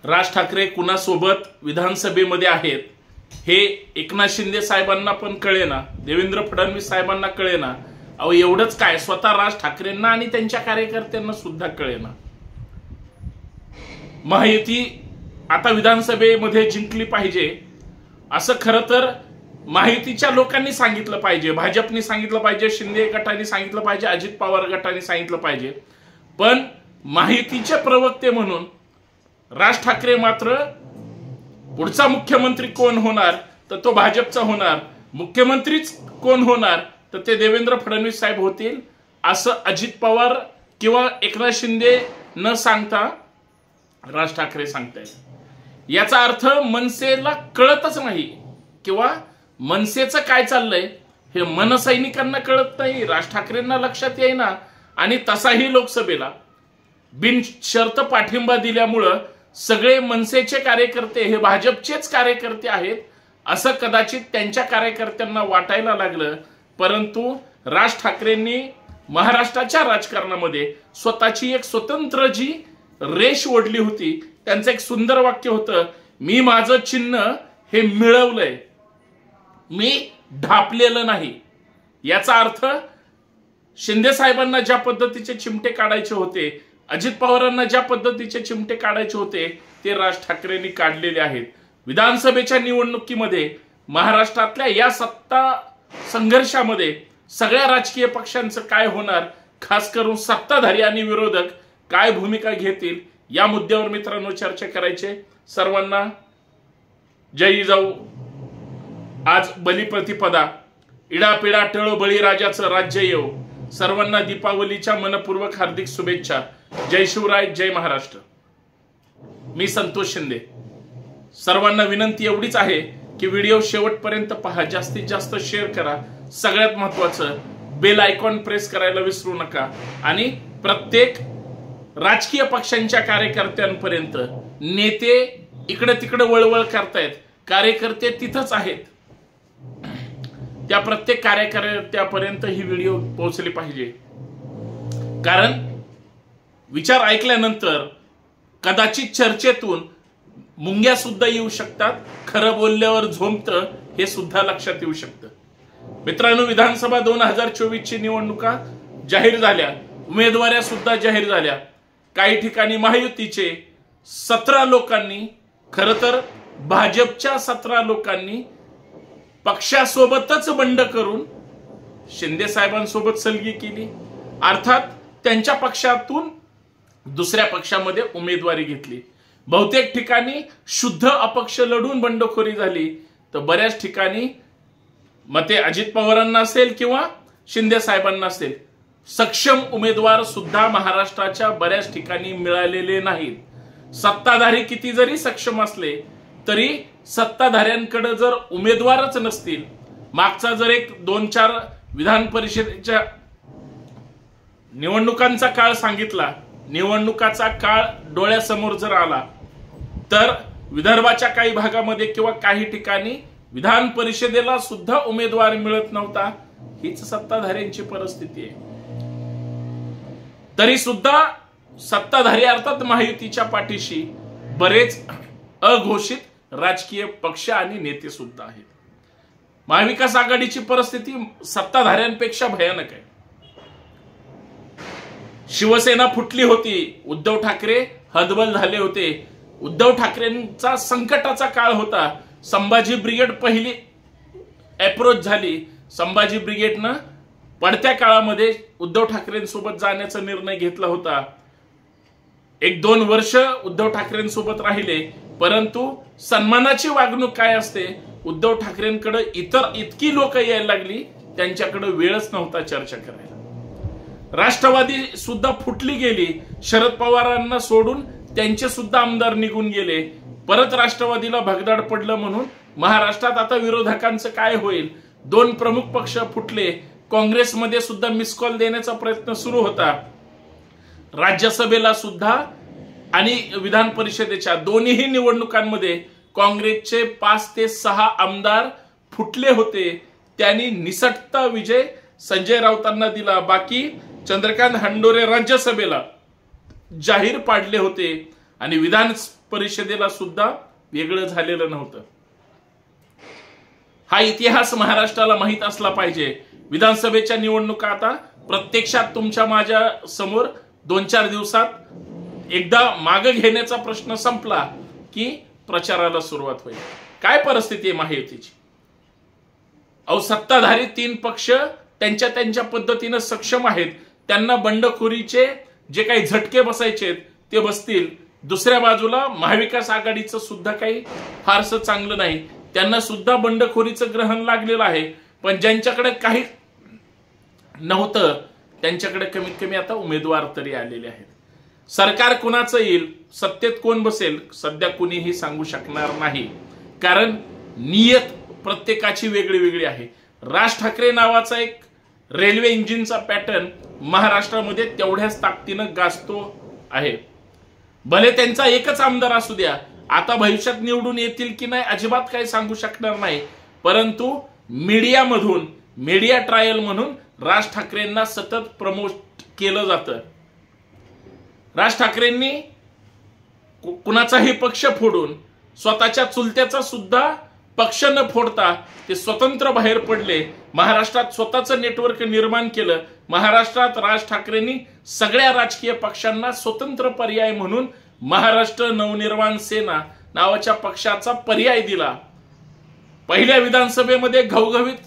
राज ठाकरे कुणासोबत विधानसभेमध्ये आहेत हे एकनाथ शिंदे साहेबांना पण कळेना, देवेंद्र फडणवीस साहेबांना कळेना, अहो एवढंच काय स्वतः राज ठाकरेंना आणि त्यांच्या कार्यकर्त्यांना सुद्धा कळेना। महायुती आता विधानसभेमध्ये जिंकली पाहिजे असं खरं तर महायुतीच्या लोकांनी सांगितलं पाहिजे, भाजपने सांगितलं पाहिजे, शिंदे गटाने सांगितलं पाहिजे, अजित पवार गटाने सांगितलं पाहिजे। पण महायुतीचे प्रवक्ते म्हणून राज ठाकरे मात्र पुढचा मुख्यमंत्री कोण होणार तर तो भाजपचा होणार, मुख्यमंत्रीच कोण होणार तर ते देवेंद्र फडणवीस साहेब होतील असं अजित पवार किंवा एकनाथ शिंदे न सांगता राज ठाकरे सांगतायत। याचा अर्थ मनसेला कळतच नाही किंवा मनसेचं काय चाललंय हे मनसैनिकांना कळत नाही, राज ठाकरेंना लक्षात येईना। आणि तसाही लोकसभेला बिनशर्त पाठिंबा दिल्यामुळं सगळे मनसेचे कार्यकर्ते हे भाजपचेच कार्यकर्ते आहेत असं कदाचित त्यांच्या कार्यकर्त्यांना वाटायला लागलं। परंतु राज ठाकरेंनी महाराष्ट्राच्या राजकारणामध्ये स्वतःची एक स्वतंत्र जी रेष ओढली होती। त्यांचं एक सुंदर वाक्य होतं, मी माझं चिन्ह हे मिळवलंय, मी ढापलेलं नाही। याचा अर्थ शिंदे साहेबांना ज्या पद्धतीचे चिमटे काढायचे होते, अजित पवारांना ज्या पद्धतीचे चिमटे काढायचे होते ते राज ठाकरेंनी काढलेले आहेत। विधानसभेच्या निवडणुकीमध्ये महाराष्ट्रातल्या या सत्ता संघर्षामध्ये सगळ्या राजकीय पक्षांचं काय होणार, खास करून सत्ताधारी आणि विरोधक काय भूमिका घेतील या मुद्द्यावर मित्रांनो चर्चा करायचे। सर्वांना जय जिजाऊ। आज बलिप्रतिपदा, इडापिडा टळो बळीराजाचं राज्य येऊ। सर्वांना दीपावलीच्या मनपूर्वक हार्दिक शुभेच्छा। जय शिवराय, जय महाराष्ट्र। मी संतोष शिंदे। सर्वांना विनंती एवढीच आहे की व्हिडिओ शेवटपर्यंत पहा, जास्तीत जास्त शेअर करा, सगळ्यात महत्त्वाचं बेल आयकॉन प्रेस करायला विसरू नका। आणि प्रत्येक राजकीय पक्षांच्या कार्यकर्त्यांपर्यंत नेते इकडे तिकडे वळवळ करतायत, कार्यकर्ते तिथंच आहेत, त्या प्रत्येक कार्यकर्त्यापर्यंत ही व्हिडिओ पोहोचली पाहिजे। कारण विचार ऐकल्यानंतर कदाचित चर्चेतून मुंग्या सुद्धा येऊ शकतात, खरं बोलल्यावर झोंबतं हे सुद्धा लक्षात येऊ शकतं। मित्रांनो, विधानसभा 2024 ची निवडणुका जाहीर झाल्या, उमेदवाऱ्या सुद्धा जाहीर झाल्या। काही ठिकाणी महायुतीचे 17 लोकांनी, खरं तर भाजपच्या 17 लोकांनी पक्षासोबतच बंड करून शिंदे साहेबांसोबत सलगी केली, अर्थात त्यांच्या पक्षातून दुसऱ्या पक्षामध्ये उमेदवारी घेतली। बहुतेक ठिकाणी शुद्ध अपक्ष लढून बंडखोरी झाली, तर बऱ्याच ठिकाणी मते अजित पवारांना असेल किंवा शिंदे साहेबांना असेल, सक्षम उमेदवार सुद्धा महाराष्ट्राच्या बऱ्याच ठिकाणी मिळालेले नाहीत। सत्ताधारी किती जरी सक्षम असले तरी सत्ताधाऱ्यांकडे जर उमेदवारच नसतील, मागचा जर एक 2-4 विधान परिषदेच्या निवडणुकांचा काळ सांगितला, निवडणुकाचा काळ डोळ्यासमोर जर आला तर विदर्भाच्या काही भागामध्ये किंवा काही ठिकाणी विधान परिषदेला सुद्धा उमेदवार मिळत नव्हता। हीच सत्ताधाऱ्यांची परिस्थिती आहे। तरी सुद्धा सत्ताधारी अर्थात महायुतीच्या पाठीशी बरेच अघोषित राजकीय पक्ष आणि नेते सुद्धा आहेत। महाविकास आघाडीची परिस्थिती सत्ताधाऱ्यांपेक्षा भयानक आहे। शिवसेना फुटली होती, उद्धव ठाकरे हतबल झाले होते, उद्धव ठाकरेंचा संकटाचा काळ होता। संभाजी ब्रिगेड पहिली अप्रोच झाली, संभाजी ब्रिगेडनं पडत्या काळामध्ये उद्धव ठाकरेंसोबत जाण्याचा निर्णय घेतला होता। 1-2 वर्ष उद्धव ठाकरेंसोबत राहिले, परंतु सन्मानाची वागणूक काय असते, उद्धव ठाकरेंकडे इतकी लोक यायला लागली, त्यांच्याकडे वेळच नव्हता चर्चा करायला। राष्ट्रवादी सुद्धा फुटली गेली, शरद पवारांना सोडून त्यांचे सुद्धा आमदार निघून गेले, परत राष्ट्रवादीला भगदाड पडलं। म्हणून महाराष्ट्रात आता विरोधकांचं काय होईल, 2 प्रमुख पक्ष फुटले, काँग्रेसमध्ये सुद्धा मिसकॉल देण्याचा प्रयत्न सुरू होता। राज्यसभेला सुद्धा आणि विधान परिषदेच्या दोन्ही निवडणुकांमध्ये काँग्रेसचे 5 ते 6 आमदार फुटले होते। त्यांनी निसटता विजय संजय राऊतांना दिला। बाकी चंद्रकांत हंडोरे राज्यसभेला जाहीर पाडले होते आणि विधान परिषदेला सुद्धा वेगळं झालेलं नव्हतं. हा इतिहास महाराष्ट्राला माहित असला पाहिजे. विधानसभेच्या निवडणुका आता प्रत्यक्षात तुमच्या माझ्या समोर 2-4 दिवसात एकदा मागे घेण्याचा प्रश्न संपला की प्रचाराला सुरुवात होईल. काय परिस्थिती आहे महायुतीची? सत्ताधारी 3 पक्ष त्यांच्या पद्धतीने सक्षम आहेत. त्यांना बंडखोरीचे जे काही झटके बसायचे ते बसतील. दुसऱ्या बाजूला महाविकास आघाडीचं सुद्धा काही फारसं चांगलं नाही. त्यांना सुद्धा बंडखोरीचं ग्रहण लागलेलं आहे. पण ज्यांच्याकडे काही नव्हतं त्यांच्याकडे कमीत कमी आता उमेदवार तरी आलेले आहेत. सरकार कुणाचं येईल, सत्तेत कोण बसेल, सध्या कुणीही सांगू शकणार नाही. कारण नियत प्रत्येकाची वेगळी वेगळी आहे. राज ठाकरे नावाचा एक रेल्वे इंजिनचा पॅटर्न महाराष्ट्रामध्ये तेवढ्याच ताकदीनं गाजतो आहे. भले त्यांचा एकच आमदार असू द्या, आता भविष्यात निवडून येतील की नाही अजिबात काही सांगू शकणार नाही. परंतु मीडियामधून, मीडिया ट्रायल म्हणून राज ठाकरेंना सतत प्रमोट केलं जातं. राज ठाकरेंनी कुणाचाही पक्ष फोडून स्वतःच्या चुलत्याचा सुद्धा पक्ष न फोडता ते स्वतंत्र बाहेर पडले. महाराष्ट्रात स्वतःचं नेटवर्क निर्माण केलं. महाराष्ट्रात राज ठाकरेंनी सगळ्या राजकीय पक्षांना स्वतंत्र पर्याय म्हणून महाराष्ट्र नवनिर्माण सेना नावाच्या पक्षाचा पर्याय दिला. पहिल्या विधानसभेमध्ये घवघवीत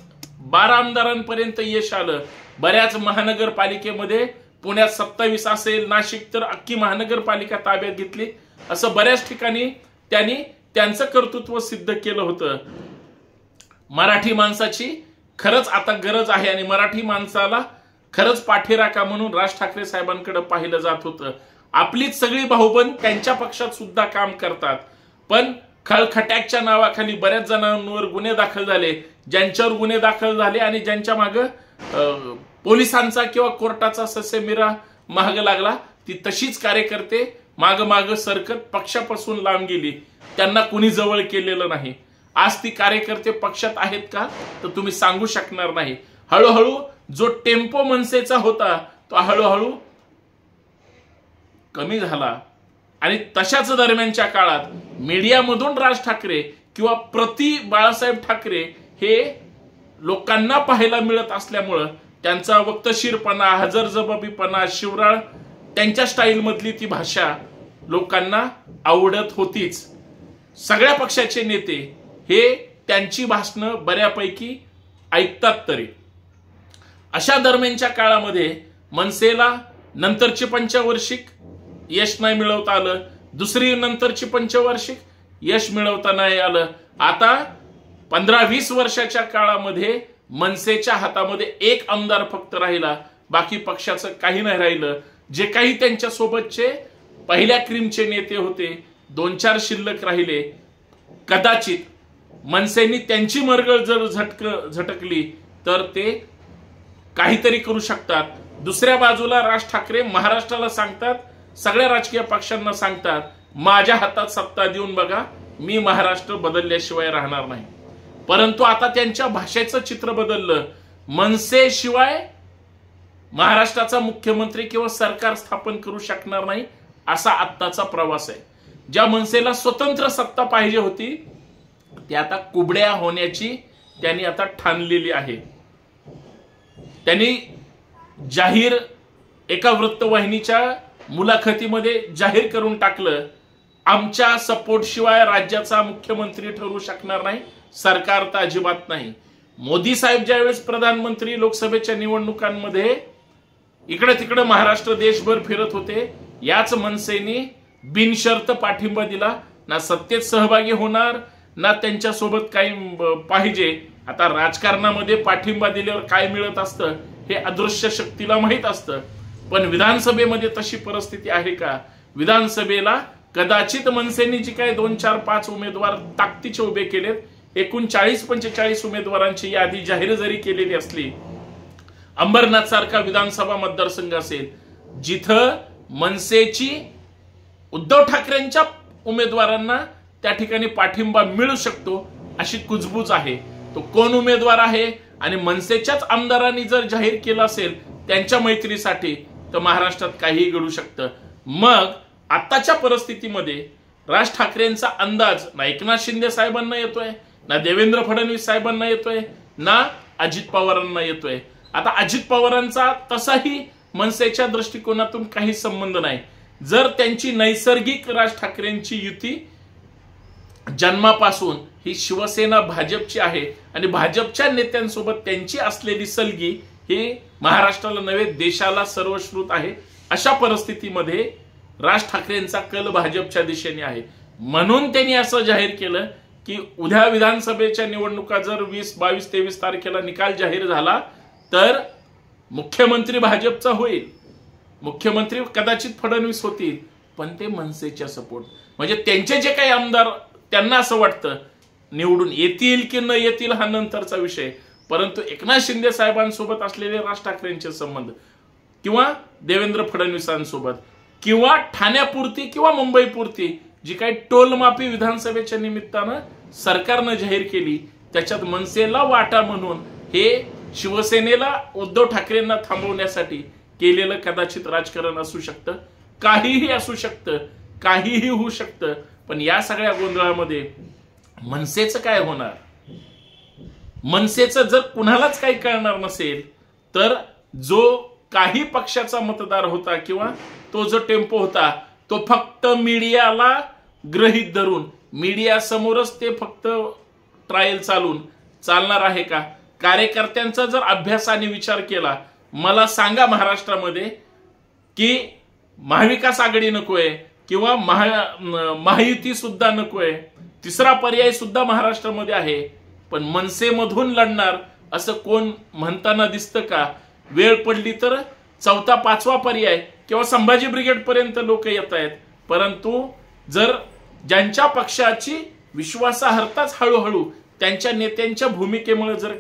12 आमदारांपर्यंत यश आलं. बऱ्याच महानगरपालिकेमध्ये, पुण्यात 27 असेल, नाशिक तर अख्खी महानगरपालिका ताब्यात घेतली. असं बऱ्याच ठिकाणी त्यांनी त्यांचं कर्तृत्व सिद्ध केलं होतं. मराठी माणसाची खरंच आता गरज आहे आणि मराठी माणसाला खरंच पाठीराखा म्हणून राज ठाकरे साहेबांकडे पाहिलं जात होतं. आपलीच सगळी भाऊबंद त्यांच्या पक्षात सुद्धा काम करतात. पण खळखट्याच्या नावाखाली बऱ्याच जणांवर गुन्हे दाखल झाले. ज्यांच्यावर गुन्हे दाखल झाले आणि ज्यांच्या मागं पोलिसांचा किंवा कोर्टाचा ससेमिरा महाग लागला, ती तशीच कार्यकर्ते माग सरकत पक्षापासून लांब गेली. त्यांना कुणी जवळ केलेलं नाही. आज ती कार्यकर्ते पक्षात आहेत का तर तुम्ही सांगू शकणार नाही. हळूहळू जो टेम्पो मनसेचा होता तो हळूहळू कमी झाला. आणि तशाच दरम्यानच्या काळात मीडियामधून राज ठाकरे किंवा प्रति बाळासाहेब ठाकरे हे लोकांना पाहायला मिळत असल्यामुळं त्यांचा वक्तशीरपणा, हजरजबाबीपणा, शिवराळ त्यांच्या स्टाईल मधली ती भाषा लोकांना आवडत होतीच. सगळ्या पक्षाचे नेते हे त्यांची भाषणं बऱ्यापैकी ऐकतात तरी. अशा दरम्यानच्या काळामध्ये मनसेला नंतरची पंचवार्षिक यश नाही मिळवता आलं. दुसरी नंतरची पंचवार्षिक यश मिळवता नाही आलं. आता 15-20 वर्षाच्या काळामध्ये मनसेच्या हातामध्ये एक आमदार फक्त राहिला. बाकी पक्षाचं काही नाही राहिलं. जे काही त्यांच्या सोबतचे पहिल्या क्रीमचे नेते होते 2-4 शिल्लक राहिले. कदाचित मनसेनी त्यांची मरगळ जर झटकली तर ते काहीतरी करू शकतात. दुसऱ्या बाजूला राज ठाकरे महाराष्ट्राला सांगतात, सगळ्या राजकीय पक्षांना सांगतात, माझ्या हातात सत्ता देऊन बघा, मी महाराष्ट्र बदलल्याशिवाय राहणार नाही. परंतु आता त्यांच्या भाषेचं चित्र बदललं. मनसे शिवाय महाराष्ट्राचा मुख्यमंत्री किंवा सरकार स्थापन करू शकणार नाही असा आत्ताचा प्रवास आहे. ज्या मनसेला स्वतंत्र सत्ता पाहिजे होती ती आता कुबड्या होण्याची त्यांनी आता ठाणलेली आहे. त्यांनी जाहीर एका वृत्तवाहिनीच्या मुलाखतीमध्ये जाहीर करून टाकलं, आमच्या सपोर्ट शिवाय राज्याचा मुख्यमंत्री ठरू शकणार नाही, सरकार तर अजिबात नाही. मोदी साहेब ज्यावेळेस प्रधानमंत्री लोकसभेच्या निवडणुकांमध्ये इकडे तिकडे महाराष्ट्र देशभर फिरत होते, याच मनसेने बिनशर्त पाठिंबा दिला. ना सत्तेत सहभागी होणार ना त्यांच्यासोबत काही पाहिजे. आता राजकारणामध्ये पाठिंबा दिल्यावर काय मिळत असतं हे अदृश्य शक्तीला माहित असतं. पण विधानसभेमध्ये तशी परिस्थिती आहे का? विधानसभेला कदाचित मनसेने जी काय 2-4-5 उमेदवार ताकदीचे उभे केलेत, एकूण 40-45 उमेदवारांची यादी जाहीर जरी केलेली असली, अंबरनाथ सारखा विधानसभा मतदारसंघ असेल जिथं मनसेची उद्धव ठाकरेंच्या उमेदवारांना त्या ठिकाणी पाठिंबा मिळू शकतो अशी कुजबूज आहे. तो कोण उमेदवार आहे आणि मनसेच्याच आमदारांनी जर जाहीर केलं असेल त्यांच्या मैत्रीसाठी तर महाराष्ट्रात काहीही घडू शकतं. मग आताच्या परिस्थितीमध्ये राज ठाकरेंचा अंदाज ना एकनाथ शिंदे साहेबांना येतोय, ना देवेंद्र फडणवीस साहेबांना येतोय, ना अजित पवारांना येतोय. आता अजित पवारांचा तसाही मनसेच्या दृष्टिकोनातून काही संबंध नाही. जर त्यांची नैसर्गिक राज ठाकरेंची युती जन्मापासून ही शिवसेना भाजपची आहे आणि भाजपच्या नेत्यांसोबत त्यांची असलेली सलगी ही महाराष्ट्राला नव्हे देशाला सर्वश्रुत आहे. अशा परिस्थितीमध्ये राज ठाकरेंचा कल भाजपच्या दिशेने आहे. म्हणून त्यांनी असं जाहीर केलं की उद्या विधानसभेच्या निवडणुका जर 20, 22, 23 तारखेला निकाल जाहीर झाला तर मुख्यमंत्री भाजपचा होईल, मुख्यमंत्री कदाचित फडणवीस होतील, पण ते मनसेच्या सपोर्ट, म्हणजे त्यांचे जे काही आमदार त्यांना असं वाटतं निवडून येतील की न येतील हा नंतरचा विषय, परंतु एकनाथ शिंदे साहेबांसोबत असलेले राज ठाकरेंचे संबंध किंवा देवेंद्र फडणवीसांसोबत किंवा ठाण्यापुरती किंवा मुंबईपुरती जी काही टोलमाफी विधानसभेच्या निमित्तानं सरकारनं जाहीर केली त्याच्यात मनसेला वाटा म्हणून हे शिवसेनेला उद्धव ठाकरेंना थांबवण्यासाठी केलेलं कदाचित राजकारण असू शकतं. काहीही असू शकतं, काहीही होऊ शकतं. पण या सगळ्या गोंधळामध्ये मनसेचं काय होणार? मनसेचं जर कुणालाच काही कळणार नसेल तर जो काही पक्षाचा मतदार होता किंवा तो जो टेम्पो होता तो फक्त मीडियाला गृहीत धरून मीडिया समोरच ते फक्त ट्रायल चालून चालणार आहे का? कार्यकर्त्यांचा जर अभ्यासाने विचार केला, मला सांगा महाराष्ट्रामध्ये की महाविकास आघाडी नकोय किंवा महायुती सुद्धा नकोय, तिसरा पर्याय सुद्धा महाराष्ट्रामध्ये आहे, पण मनसेमधून लढणार असं कोण म्हणताना दिसतं का? वेळ पडली तर चौथा, पाचवा पर्याय किंवा संभाजी ब्रिगेड पर्यंत लोक येत आहेत, परंतु जर ज्यांच्या पक्षाची विश्वासार्हताच हळूहळू त्यांच्या नेत्यांच्या भूमिकेमुळे जर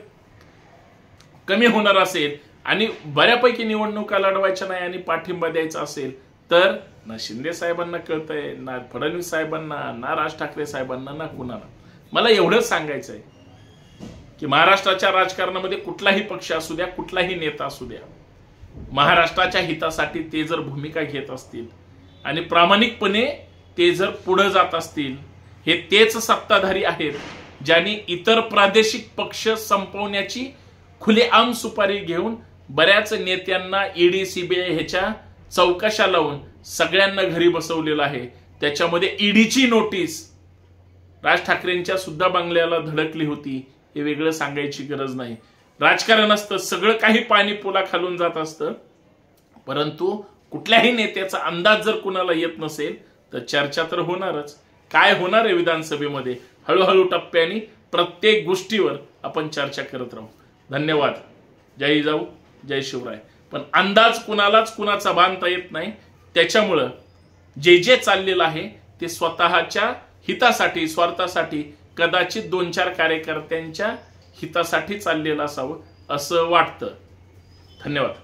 कमी होणार असेल आणि बऱ्यापैकी निवडणुका लढवायच्या नाही आणि पाठिंबा द्यायचा असेल तर ना शिंदे साहेबांना कळतंय, ना फडणवीस साहेबांना, ना राज ठाकरे साहेबांना, ना कुणाला. मला एवढंच सांगायचंय की महाराष्ट्राच्या राजकारणामध्ये कुठलाही पक्ष असू द्या, कुठलाही नेता असू द्या, महाराष्ट्राच्या हितासाठी ते जर भूमिका घेत असतील आणि प्रामाणिकपणे ते जर पुढे जात असतील, हे तेच सत्ताधारी आहेत ज्यांनी इतर प्रादेशिक पक्ष संपवण्याची खुलेआम सुपारी घेऊन बऱ्याच नेत्यांना ईडी, सीबीआय ह्याच्या चौकशा लावून सगळ्यांना घरी बसवलेलं आहे. त्याच्यामध्ये ईडीची नोटीस राज ठाकरेंच्या सुद्धा बंगल्याला धडकली होती, हे वेगळं सांगायची गरज नाही. राजकारण असतं, सगळं काही पाणी पुला खालून जात असतं, परंतु कुठल्याही नेत्याचा अंदाज जर कुणाला येत नसेल तर चर्चा तर होणारच. काय होणार आहे विधानसभेमध्ये? हळूहळू टप्प्याने प्रत्येक गोष्टीवर आपण चर्चा करत राहू. धन्यवाद. जय जाऊ, जय शिवराय. पण अंदाज कुणालाच कुणाचा बांधता येत नाही. त्याच्यामुळं जे जे चाललेलं आहे ते स्वतःच्या हितासाठी, स्वार्थासाठी, कदाचित 2-4 कार्यकर्त्यांच्या हितासाठी चाललेलं असावं असं वाटतं. धन्यवाद.